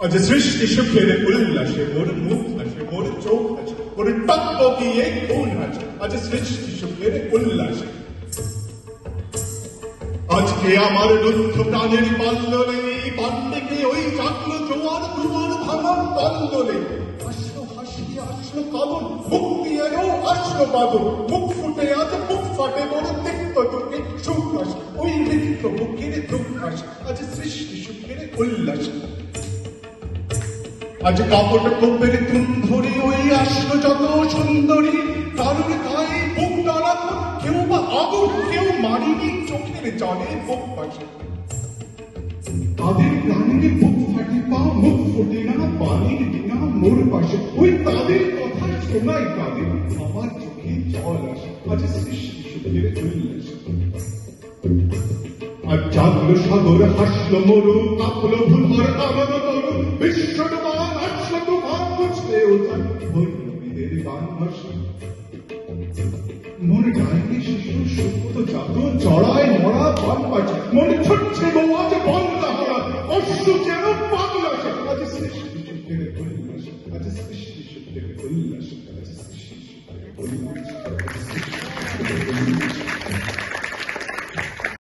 আজ সৃষ্টি সুখের উল্লাসে মোর মুখ হাসে, মোর চোখ হাসে, মোর টকবকিয়ে খুন হাসে। আজ সৃষ্টি সুখের উল্লাসে। আজকে আমার রুদ্ধ প্রাণের পাল্ললে পান্ডেকে ওই চাকলো জোয়ার দুয়ার ভাঙন পাল্ললে আসলো হাসি, আসলো কাবন, মুক্তি এলো আসলো বাদন। মুখ ফুটে আজ মুখ ফাটে মোর তিক্ত দুঃখে সুখ হাসে, ওই রিক্ত বুকের দুঃখ হাসে। আজ সৃষ্টি সুখের উল্লাসে। আজ কাপড় কোপের ধুম ধরে ওই আসলো যত সুন্দরী, কারোর গায়ে বুক ডালাতো, কেউ বা আগুন, কেউ মারিনি চোখের জলে বুক পাশে। তাদের প্রাণীর বুক ফাটে পা, মুখ ফোটে না পানির ডিঙা মোর পাশে। ওই তাদের কথা শোনাই তাদের, আমার চোখে জল আসে। আজ সৃষ্টি সুখের উল্লাসে। আজ জাগলো সাগর, হাসলো মরু, কাঁপলো ভুলভার আমার তরু, বিশ্ব ডোবান আসলো তুফান, বুঝলে ওঠান ভোর নবীদের গান ভাসে। মোর গায়ে শিশু সুপ্ত জাত, জড়ায় মরা বান পাশে, মনে ছুটছে গো আজ